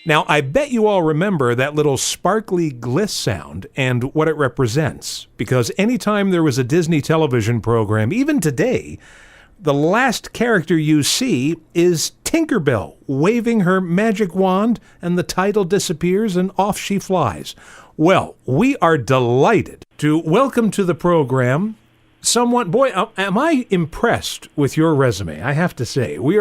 Now, I bet you all remember that little sparkly gliss sound and what it represents, because anytime there was a Disney television program, even today, the last character you see is Tinkerbell waving her magic wand, and the title disappears and off she flies. Well, we are delighted to welcome to the program someone. Boy, am I impressed with your resume, I have to say. We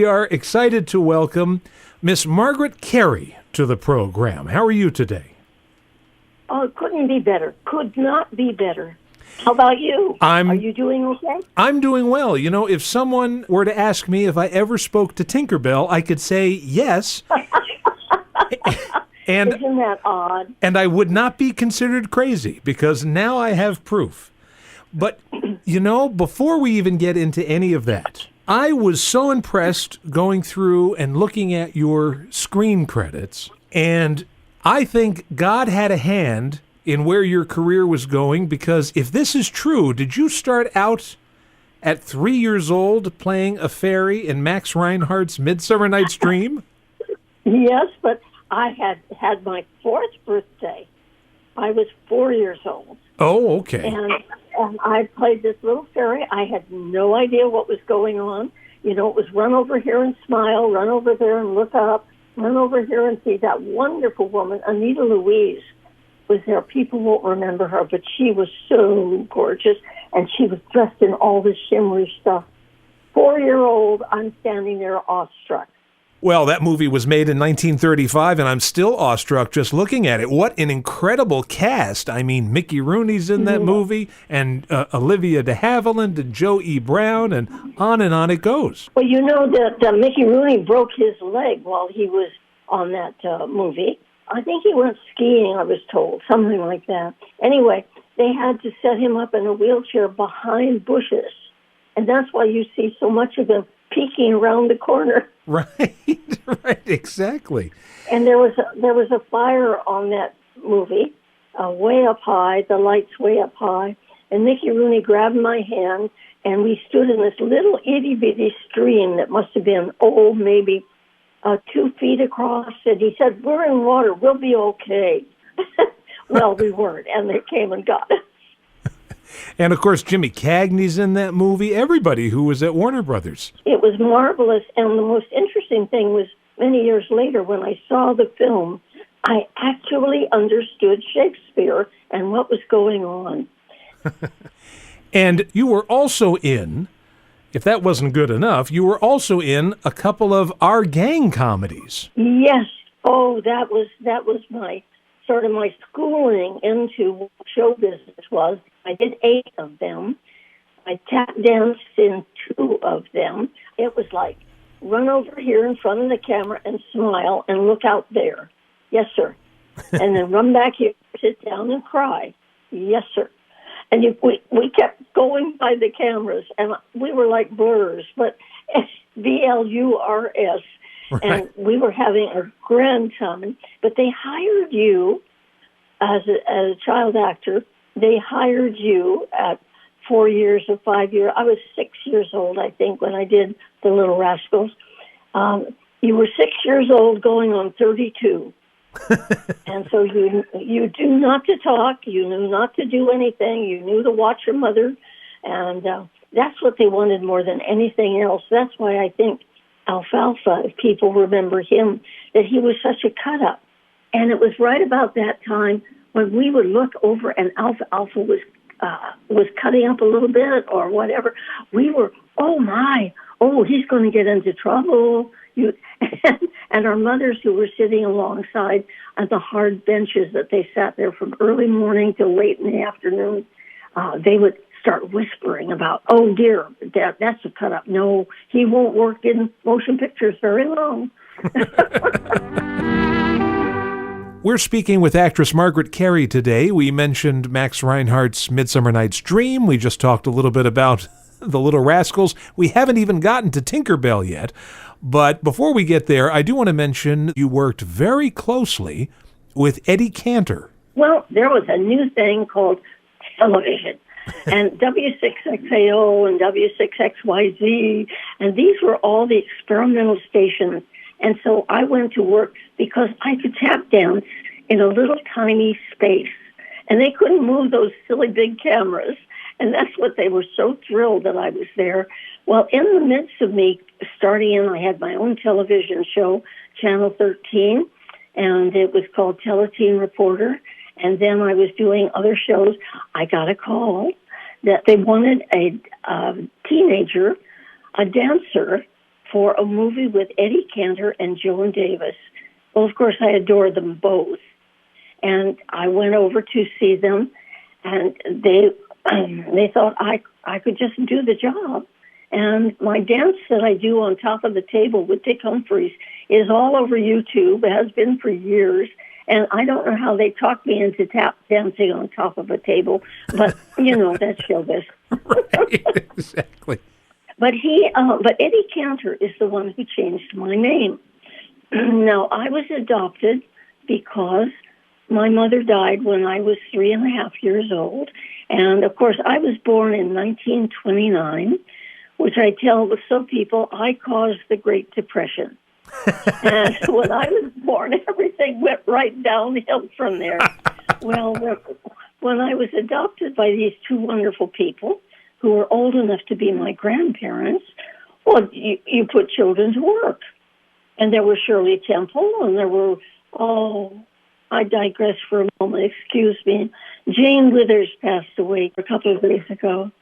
are excited to welcome Miss Margaret Kerry to the program. How are you today? Oh, it couldn't be better. Could not be better. How about you? Are you doing okay? I'm doing well. You know, if someone were to ask me if I ever spoke to Tinkerbell, I could say yes. And, isn't that odd? And I would not be considered crazy, because now I have proof. But, you know, before we even get into any of that, I was so impressed going through and looking at your screen credits, and I think God had a hand in where your career was going, because if this is true, did you start out at 3 years old playing a fairy in Max Reinhardt's Midsummer Night's Dream? Yes, but I had my 4th birthday. I was 4 years old. Oh, okay. And I played this little fairy. I had no idea what was going on. You know, it was run over here and smile, run over there and look up, run over here and see that wonderful woman, Anita Louise, was there. People won't remember her, but she was so gorgeous, and she was dressed in all this shimmery stuff. 4-year-old, I'm standing there awestruck. Well, that movie was made in 1935, and I'm still awestruck just looking at it. What an incredible cast. I mean, Mickey Rooney's in that movie, and Olivia de Havilland, and Joe E. Brown, and on it goes. Well, you know that Mickey Rooney broke his leg while he was on that movie. I think he went skiing, I was told, something like that. Anyway, they had to set him up in a wheelchair behind bushes, and that's why you see so much of him peeking around the corner. Right, exactly. And there was a fire on that movie, way up high, the lights way up high, and Mickey Rooney grabbed my hand, and we stood in this little itty-bitty stream that must have been, maybe 2 feet across, and he said, "We're in water, we'll be okay." Well, we weren't, and they came and got us. And, of course, Jimmy Cagney's in that movie, everybody who was at Warner Brothers. It was marvelous, and the most interesting thing was many years later when I saw the film, I actually understood Shakespeare and what was going on. And you were also in, if that wasn't good enough, you were also in a couple of Our Gang comedies. Yes. Oh, that was my sort of my schooling into what show business was. I did 8 of them. I tap danced in 2 of them. It was like, run over here in front of the camera and smile and look out there. Yes, sir. And then run back here, sit down and cry. Yes, sir. And we kept going by the cameras, and we were like blurs, but BLURS. Right. And we were having a grand time. But they hired you as a child actor. They hired you at 4 years or 5 years. I was 6 years old, I think, when I did the Little Rascals. You were 6 years old going on 32. And so you knew not to talk, you knew not to do anything, you knew to watch your mother, and that's what they wanted more than anything else. That's why I think Alfalfa, if people remember him, that he was such a cut-up. And it was right about that time when we would look over and Alfalfa was cutting up a little bit or whatever. We were, he's going to get into trouble. And our mothers who were sitting alongside on the hard benches that they sat there from early morning till late in the afternoon, they would start whispering about, "Oh dear, that's a cut up. No, he won't work in motion pictures very long." We're speaking with actress Margaret Kerry today. We mentioned Max Reinhardt's Midsummer Night's Dream. We just talked a little bit about the Little Rascals. We haven't even gotten to Tinkerbell yet. But before we get there, I do want to mention you worked very closely with Eddie Cantor. Well, there was a new thing called television. And W6XAO and W6XYZ, and these were all the experimental stations And so I went to work because I could tap dance in a little tiny space. And they couldn't move those silly big cameras. And that's what they were so thrilled that I was there. Well, in the midst of me starting in, I had my own television show, Channel 13, and it was called Teleteen Reporter. And then I was doing other shows. I got a call that they wanted a teenager, a dancer, for a movie with Eddie Cantor and Joan Davis. Well, of course, I adore them both. And I went over to see them, and they thought I could just do the job. And my dance that I do on top of the table with Dick Humphreys is all over YouTube. It has been for years. And I don't know how they talked me into tap dancing on top of a table, but, that's showbiz. Right, exactly. But Eddie Cantor is the one who changed my name. Now, I was adopted because my mother died when I was 3.5 years old. And, of course, I was born in 1929, which I tell some people I caused the Great Depression. And when I was born, everything went right downhill from there. Well, when I was adopted by these two wonderful people who were old enough to be my grandparents, well, you put children to work. And there was Shirley Temple, and there were, I digress for a moment, excuse me. Jane Withers passed away a couple of days ago.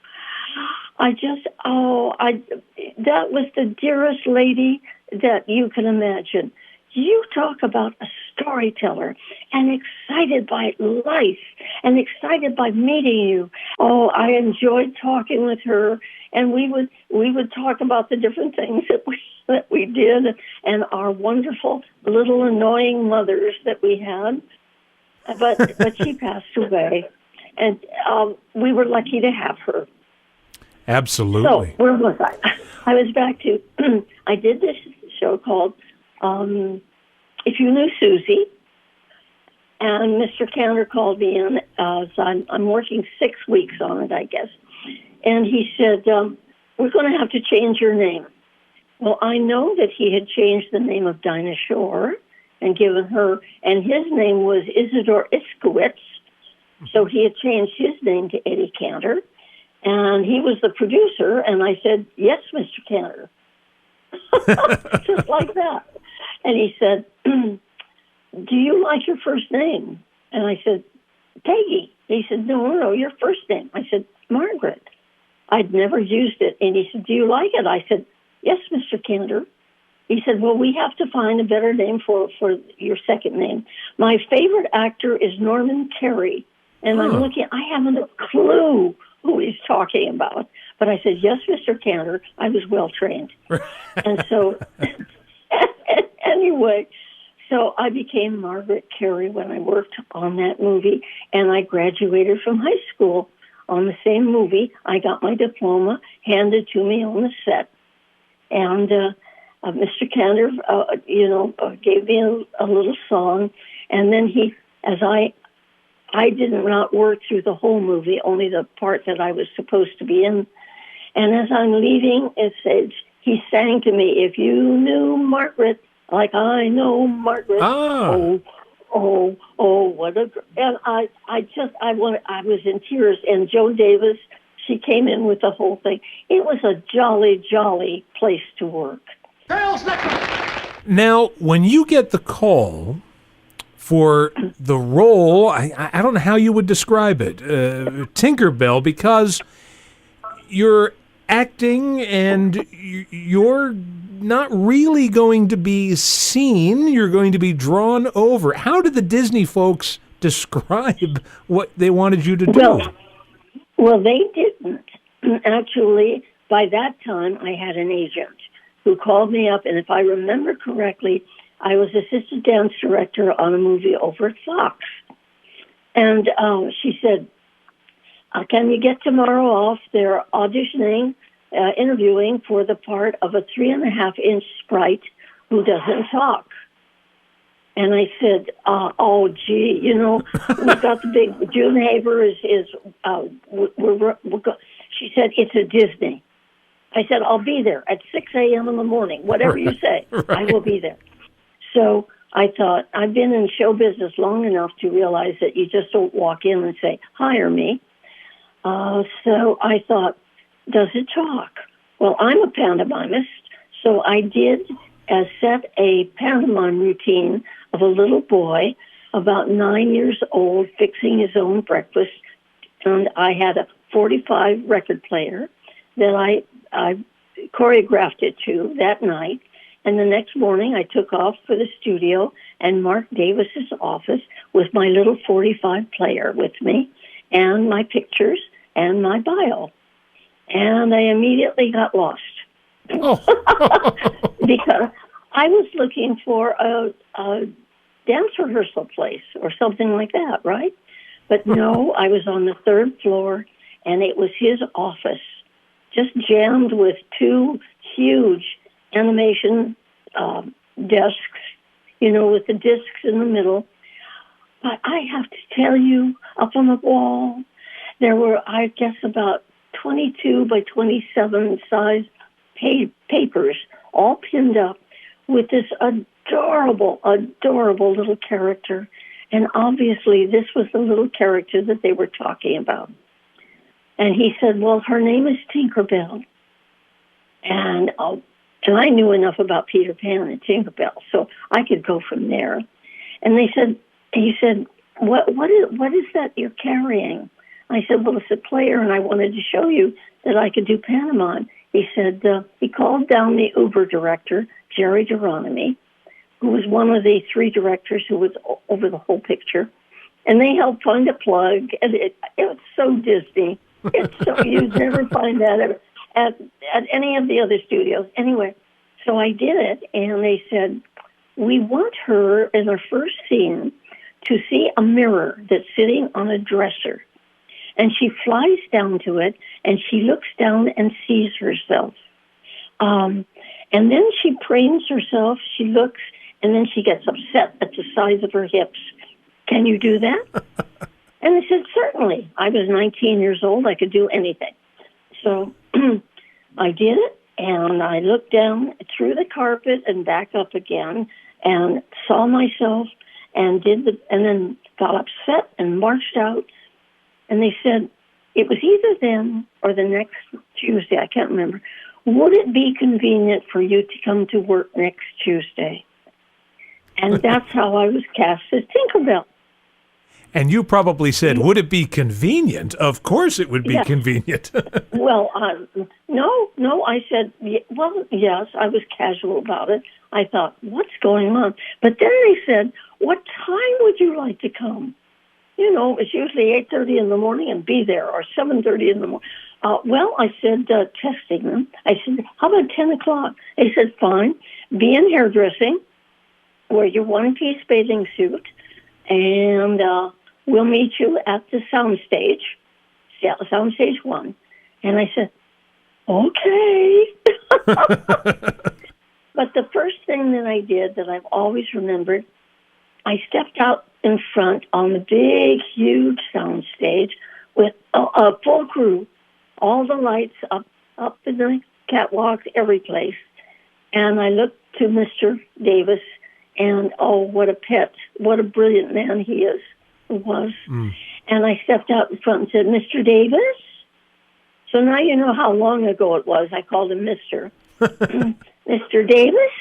That was the dearest lady that you can imagine. You talk about a storyteller and excited by life and excited by meeting you. Oh, I enjoyed talking with her, and we would talk about the different things that we did and our wonderful little annoying mothers that we had. But she passed away, and we were lucky to have her. Absolutely. So where was I? I was back to, I did this show called If You Knew Susie, and Mr. Cantor called me in. So I'm working 6 weeks on it, I guess. And he said, we're going to have to change your name. Well, I know that he had changed the name of Dinah Shore and given her, and his name was Isidore Iskowitz. So he had changed his name to Eddie Cantor. And he was the producer, and I said, yes, Mr. Cantor. Just like that. And he said, do you like your first name? And I said, Peggy. He said, no, your first name. I said, Margaret. I'd never used it. And he said, do you like it? I said, yes, Mr. Cantor. He said, well, we have to find a better name for your second name. My favorite actor is Norman Kerry. And I'm looking, I haven't a clue who he's talking about. But I said, yes, Mr. Cantor, I was well trained. And so, anyway, so I became Margaret Kerry when I worked on that movie, and I graduated from high school on the same movie. I got my diploma handed to me on the set. And Mr. Cantor, gave me a little song, and then I did not work through the whole movie, only the part that I was supposed to be in. And as I'm leaving, he sang to me, if you knew Margaret like I know Margaret. Oh, what a... And I was in tears. And Joan Davis, she came in with the whole thing. It was a jolly, jolly place to work. Now, when you get the call for the role, I don't know how you would describe it, Tinkerbell, because you're acting and you're not really going to be seen, you're going to be drawn over. How did the Disney folks describe what they wanted you to do? Well, they didn't. Actually, by that time, I had an agent who called me up, and if I remember correctly, I was assistant dance director on a movie over at Fox. And she said, can you get tomorrow off? They're auditioning, interviewing for the part of a 3.5-inch sprite who doesn't talk. And I said, gee, we've got the big, June Haber she said, it's a Disney. I said, I'll be there at 6 a.m. in the morning, whatever you say, right. I will be there. So I thought, I've been in show business long enough to realize that you just don't walk in and say, hire me. So I thought, does it talk? Well, I'm a pantomimist, so I did set a pantomime routine of a little boy about 9 years old fixing his own breakfast, and I had a 45 record player that I choreographed it to that night. And the next morning, I took off for the studio and Mark Davis's office with my little 45 player with me and my pictures and my bio. And I immediately got lost. Oh. Because I was looking for a dance rehearsal place or something like that, right? But no, I was on the third floor, and it was his office, just jammed with two huge animation desks, with the discs in the middle. But I have to tell you, up on the wall, there were, I guess, about 22 by 27 size papers, all pinned up with this adorable, adorable little character. And obviously, this was the little character that they were talking about. And he said, well, her name is Tinkerbell. And I knew enough about Peter Pan and Tinkerbell, so I could go from there. And he said, what is that you're carrying? I said, well, it's a player, and I wanted to show you that I could do pantomime. He said, he called down the Uber director, Jerry Geronimi, who was one of the three directors who was over the whole picture. And they helped find a plug, and it was so Disney. You'd never find that at any of the other studios. Anyway, so I did it, and they said, we want her in her first scene to see a mirror that's sitting on a dresser. And she flies down to it, and she looks down and sees herself. And then she preens herself, she looks, and then she gets upset at the size of her hips. Can you do that? And I said, certainly. I was 19 years old. I could do anything. So I did it, and I looked down through the carpet and back up again and saw myself and and then got upset and marched out. And they said, it was either then or the next Tuesday, I can't remember. Would it be convenient for you to come to work next Tuesday? And that's how I was cast as Tinkerbell. And you probably said, would it be convenient? Of course it would be convenient. Well, no, I said, well, yes, I was casual about it. I thought, what's going on? But then they said, what time would you like to come? It's usually 8:30 in the morning and be there, or 7:30 in the morning. Well, I said, testing them. I said, how about 10 o'clock? They said, fine. Be in hairdressing, wear your one-piece bathing suit, and we'll meet you at the soundstage, soundstage 1. And I said, okay. But the first thing that I did that I've always remembered, I stepped out in front on the big, huge soundstage with a full crew, all the lights up in the catwalk, every place. And I looked to Mr. Davis, and what a pet, what a brilliant man he was. And I stepped out in front and said, Mr. Davis? So now you know how long ago it was. I called him Mr. Mr. Davis,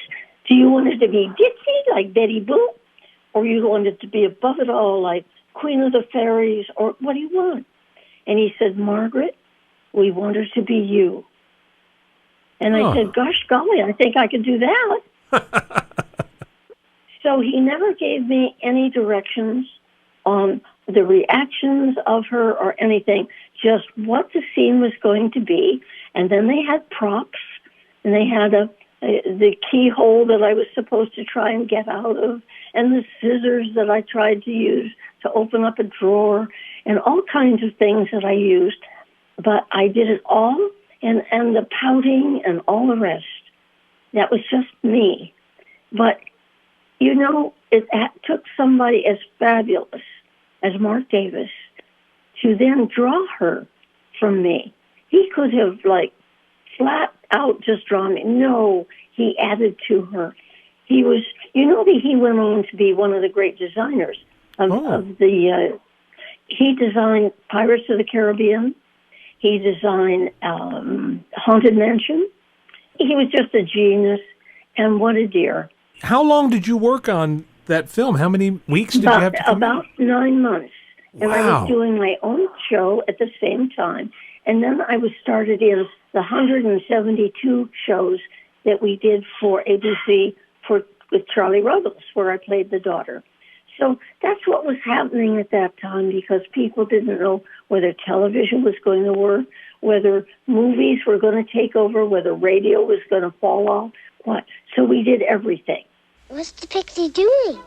do you want it to be ditzy like Betty Boop? Or you want it to be above it all like Queen of the Fairies? Or what do you want? And he said, Margaret, we want her to be you. And I said, gosh golly, I think I could do that. So he never gave me any directions on the reactions of her or anything, just what the scene was going to be. And then they had props, and they had the keyhole that I was supposed to try and get out of, and the scissors that I tried to use to open up a drawer, and all kinds of things that I used. But I did it all, and the pouting and all the rest. That was just me. But, it took somebody as fabulous as Mark Davis to then draw her from me. He could have, flat out just drawn me. No, he added to her. He was, that he went on to be one of the great designers of the. He designed Pirates of the Caribbean. He designed Haunted Mansion. He was just a genius, and what a dear. How long did you work on that film? How many weeks did you have to commit? About 9 months. And Wow. I was doing my own show at the same time. And then I was started in the 172 shows that we did for ABC with Charlie Ruggles, where I played the daughter. So that's what was happening at that time, because people didn't know whether television was going to work, whether movies were going to take over, whether radio was going to fall off, what. So we did everything. What's the pixie doing?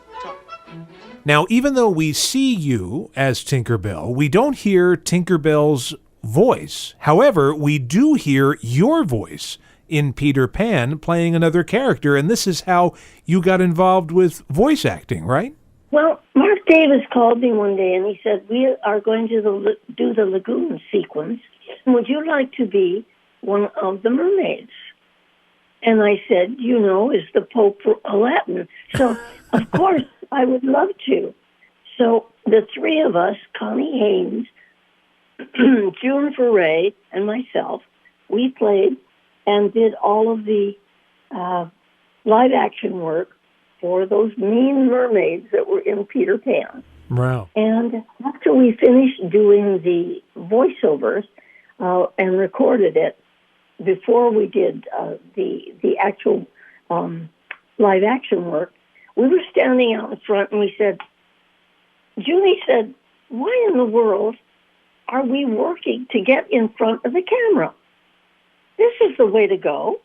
Now, even though we see you as Tinkerbell, we don't hear Tinkerbell's voice. However, we do hear your voice in Peter Pan playing another character, and this is how you got involved with voice acting, right? Well, Mark Davis called me one day and he said, we are going to do the lagoon sequence. Would you like to be one of the mermaids? And I said, is the Pope Latin? So, of course, I would love to. So the three of us, Connie Haynes, June Foray, and myself, we played and did all of the live action work for those mean mermaids that were in Peter Pan. Wow. And after we finished doing the voiceovers and recorded it, before we did the actual live action work, we were standing out in front and we said, Julie said, why in the world are we working to get in front of the camera? This is the way to go.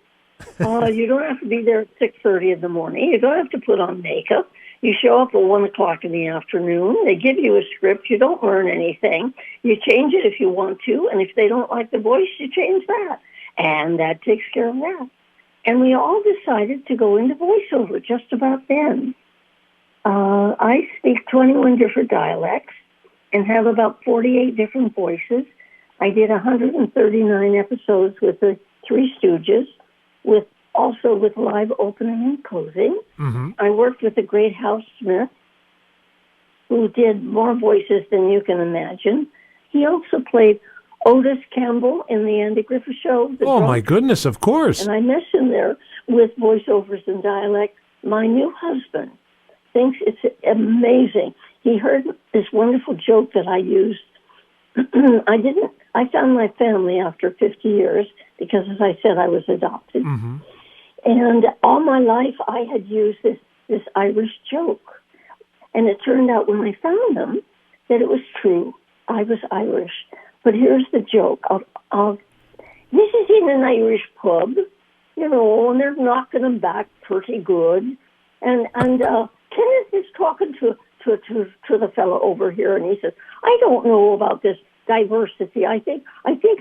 You don't have to be there at 6:30 in the morning. You don't have to put on makeup. You show up at 1 o'clock in the afternoon. They give you a script. You don't learn anything. You change it if you want to, and if they don't like the voice, you change that. And that takes care of that. And we all decided to go into voiceover just about then. I speak 21 different dialects and have about 48 different voices. I did 139 episodes with the Three Stooges, also with live opening and closing. Mm-hmm. I worked with the great Hal Smith, who did more voices than you can imagine. He also played Otis Campbell in the Andy Griffith Show. My goodness, of course. And I mentioned there with voiceovers and dialect. My new husband thinks it's amazing. He heard this wonderful joke that I used. I found my family after 50 years because, as I said, I was adopted. Mm-hmm. And all my life I had used this Irish joke. And it turned out when I found them that it was true. I was Irish. But here's the joke. This is in an Irish pub, and they're knocking them back pretty good. And Kenneth is talking to the fellow over here, and he says, I don't know about this diversity. I think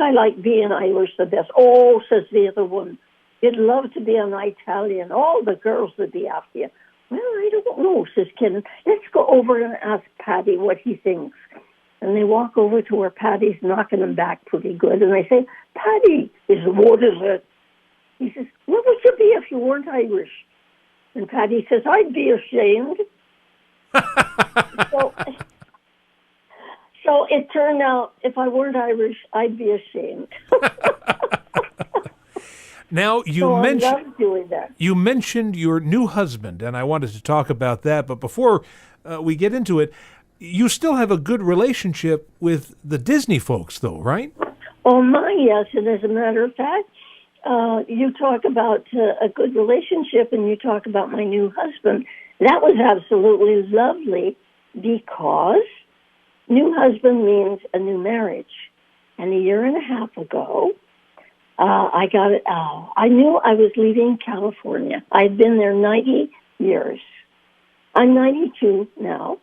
I like being Irish the best. Oh, says the other one, you'd love to be an Italian. All the girls would be after you. Well, I don't know, says Kenneth. Let's go over and ask Paddy what he thinks. And they walk over to where Paddy's knocking them back pretty good. And I say, Paddy, what is it? He says, what would you be if you weren't Irish? And Paddy says, I'd be ashamed. So it turned out, if I weren't Irish, I'd be ashamed. Now, I love doing that. You mentioned your new husband, and I wanted to talk about that. But before we get into it, you still have a good relationship with the Disney folks, though, right? Oh, yes. And as a matter of fact, you talk about a good relationship and you talk about my new husband. That was absolutely lovely because new husband means a new marriage. And a year and a half ago, I got it. I knew I was leaving California. I'd been there 90 years. I'm 92 now.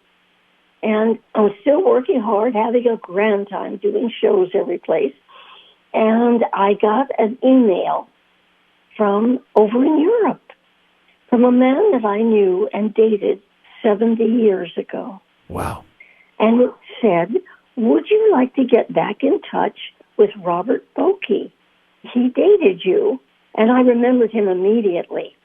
And I'm still working hard, having a grand time, doing shows every place. And I got an email from over in Europe from a man that I knew and dated 70 years ago. Wow. And it said, would you like to get back in touch with Robert Bokey? He dated you. And I remembered him immediately.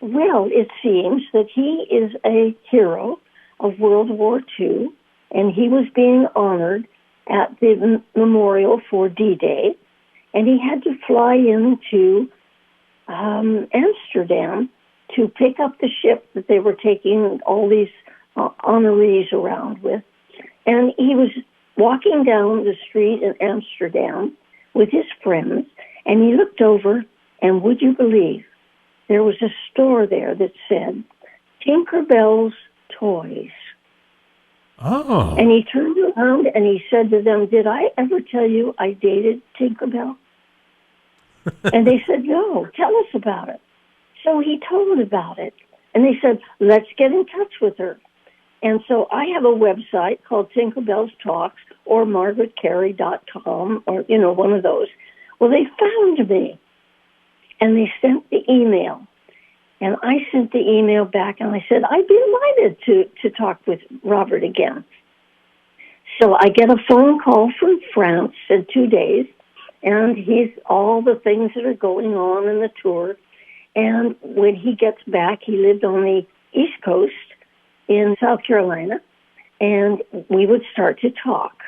Well, it seems that he is a hero of World War II, and he was being honored at the memorial for D-Day, and he had to fly into Amsterdam to pick up the ship that they were taking all these honorees around with. And he was walking down the street in Amsterdam with his friends, and he looked over, and would you believe, there was a store there that said, Tinkerbell's Toys. Oh. And he turned around and he said to them, did I ever tell you I dated Tinkerbell? And they said, no, tell us about it. So he told about it. And they said, let's get in touch with her. And so I have a website called Tinkerbell Talks or margaretkerry.com or, one of those. Well, they found me and they sent the email. And I sent the email back and I said, I'd be delighted to talk with Robert again. So I get a phone call from France in 2 days, and he's all the things that are going on in the tour. And when he gets back, he lived on the East Coast in South Carolina, and we would start to talk,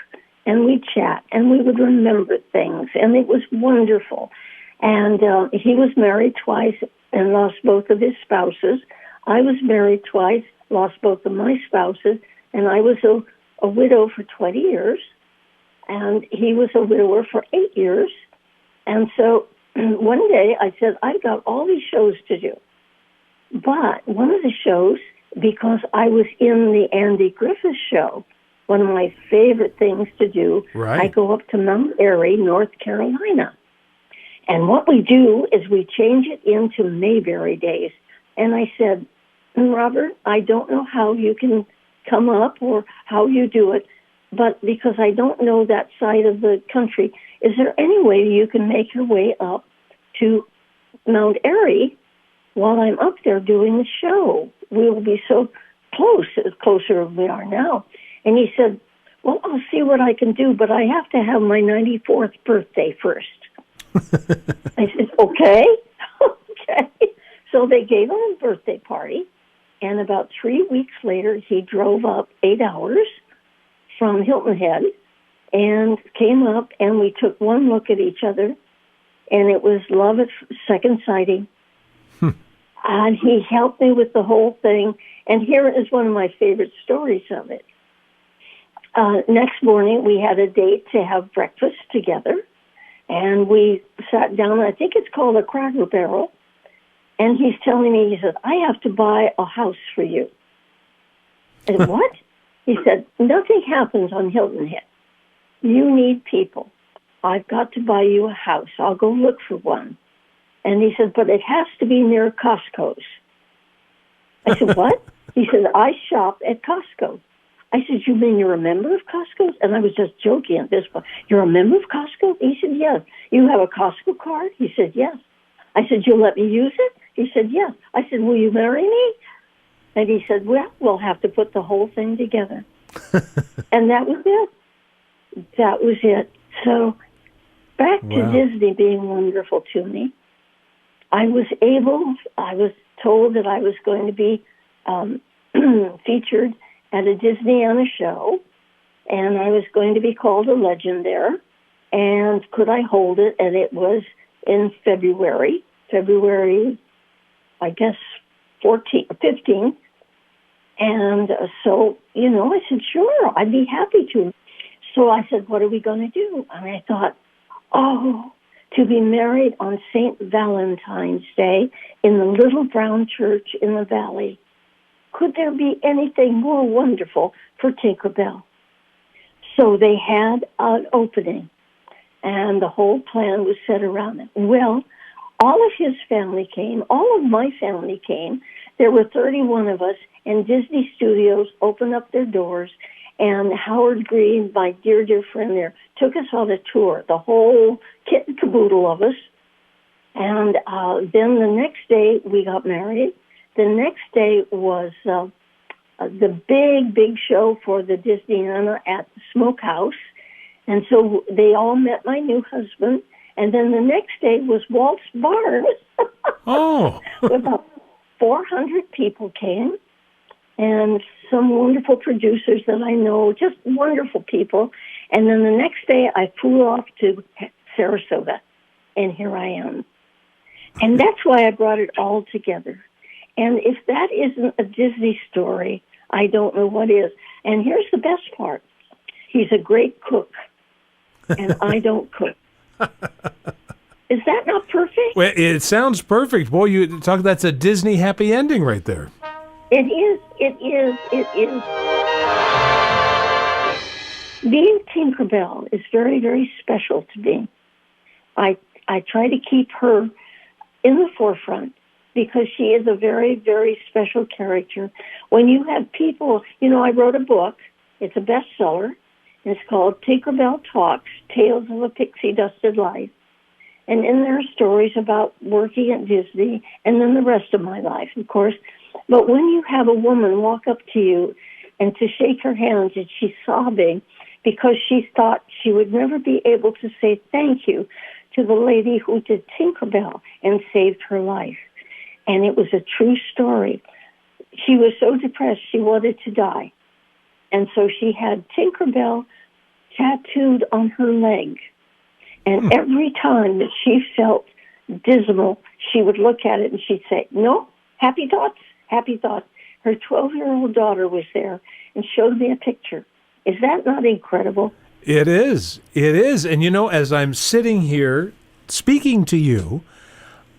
and we'd chat, and we would remember things, and it was wonderful. And he was married twice and lost both of his spouses. I was married twice, lost both of my spouses, and I was a widow for 20 years, and he was a widower for 8 years. And so one day I said, I've got all these shows to do. But one of the shows, because I was in the Andy Griffith show, one of my favorite things to do, right. I go up to Mount Airy, North Carolina. And what we do is we change it into Mayberry days. And I said, Robert, I don't know how you can come up or how you do it, but because I don't know that side of the country, is there any way you can make your way up to Mount Airy while I'm up there doing the show? We will be so close, as closer as we are now. And he said, well, I'll see what I can do, but I have to have my 94th birthday first. I said, okay. Okay. So they gave him a birthday party, and about 3 weeks later, he drove up 8 hours from Hilton Head and came up, and we took one look at each other, and it was love at second sighting. And he helped me with the whole thing, and here is one of my favorite stories of it. Next morning, we had a date to have breakfast together. And we sat down, I think it's called a Cracker Barrel, and he's telling me, he said, I have to buy a house for you. I said, what? He said, nothing happens on Hilton Head. You need people. I've got to buy you a house. I'll go look for one. And he said, but it has to be near Costco's. I said, what? He said, I shop at Costco. I said, you mean you're a member of Costco? And I was just joking at this point. You're a member of Costco? He said, yes. You have a Costco card? He said, yes. I said, you'll let me use it? He said, yes. I said, will you marry me? And he said, well, we'll have to put the whole thing together. And that was it. That was it. So back to Disney being wonderful to me. I was told that I was going to be featured at a Disneyana show, and I was going to be called a legend there, and could I hold it? And it was in February, I guess, 15th. And so, I said, sure, I'd be happy to. So I said, what are we going to do? And I thought, to be married on St. Valentine's Day in the little brown church in the valley. Could there be anything more wonderful for Tinkerbell? So they had an opening, and the whole plan was set around it. Well, all of his family came. All of my family came. There were 31 of us, and Disney Studios opened up their doors, and Howard Green, my dear, dear friend there, took us on a tour, the whole kit and caboodle of us. And then the next day, we got married. The next day was the big show for the Disneyana at the Smokehouse. And so they all met my new husband. And then the next day was Walt's Barn. Oh. 400 people came, and some wonderful producers that I know, just wonderful people. And then the next day, I flew off to Sarasota, and here I am. And that's why I brought it all together. And if that isn't a Disney story, I don't know what is. And here's the best part. He's a great cook, and I don't cook. Is that not perfect? Well, it sounds perfect. Boy, that's a Disney happy ending right there. It is. Being Tinkerbell is very, very special to me. I try to keep her in the forefront because she is a very, very special character. When you have people, I wrote a book. It's a bestseller. It's called Tinkerbell Talks, Tales of a Pixie Dusted Life. And in there are stories about working at Disney and then the rest of my life, of course. But when you have a woman walk up to you and to shake her hands and she's sobbing because she thought she would never be able to say thank you to the lady who did Tinkerbell and saved her life. And it was a true story. She was so depressed she wanted to die. And so she had Tinkerbell tattooed on her leg. And every time that she felt dismal, she would look at it and she'd say, no, happy thoughts, happy thoughts. Her 12-year-old daughter was there and showed me a picture. Is that not incredible? It is. It is. And as I'm sitting here speaking to you,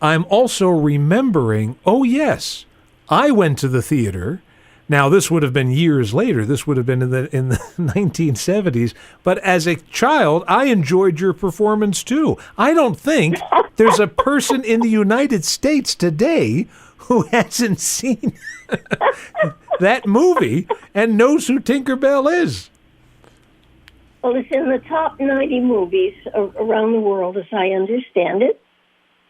I'm also remembering, oh, yes, I went to the theater. Now, this would have been years later. This would have been in the 1970s. But as a child, I enjoyed your performance, too. I don't think there's a person in the United States today who hasn't seen that movie and knows who Tinkerbell is. Well, it's in the top 90 movies around the world, as I understand it.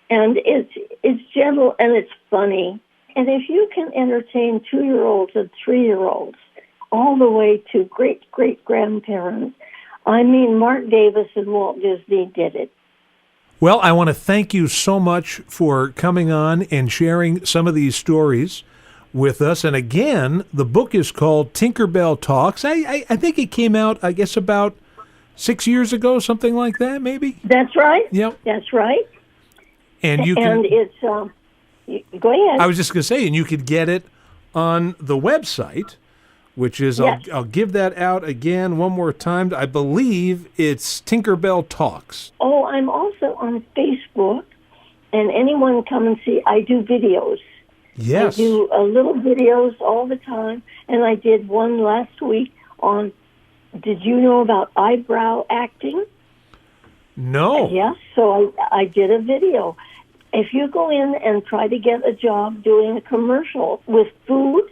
And it's gentle and it's funny. And if you can entertain 2-year-olds and 3-year-olds all the way to great-great-grandparents, I mean, Mark Davis and Walt Disney did it. Well, I want to thank you so much for coming on and sharing some of these stories with us. And again, the book is called Tinkerbell Talks. I think it came out, I guess, about 6 years ago, something like that, maybe? That's right. Yep. That's right. And it's... Go ahead. I was just going to say, and you could get it on the website, which is, yes. I'll give that out again one more time. I believe it's Tinkerbell Talks. Oh, I'm also on Facebook, and anyone come and see. I do videos. Yes. I do little videos all the time, and I did one last week on, did you know about eyebrow acting? No. Yes, so I did a video. If you go in and try to get a job doing a commercial with food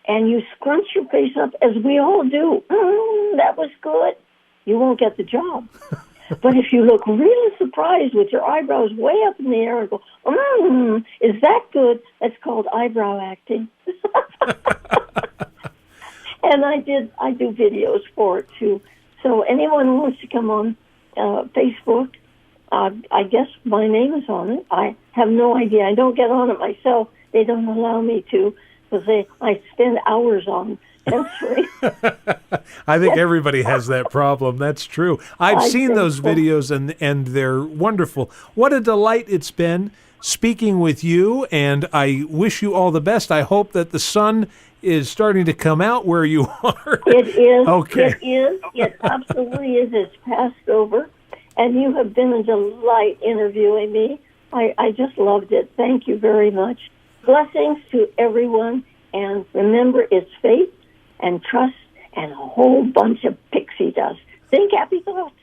and you scrunch your face up, as we all do, that was good, you won't get the job. But if you look really surprised with your eyebrows way up in the air and go, is that good? That's called eyebrow acting. And I do videos for it, too. So anyone who wants to come on Facebook, I guess my name is on it. I have no idea. I don't get on it myself. They don't allow me to because I spend hours on answering. I think everybody has that problem. That's true. I've seen those videos, and they're wonderful. What a delight it's been speaking with you, and I wish you all the best. I hope that the sun is starting to come out where you are. It is. Okay. It is. It absolutely is. It's passed over. And you have been a delight interviewing me. I just loved it. Thank you very much. Blessings to everyone. And remember, it's faith and trust and a whole bunch of pixie dust. Think happy thoughts.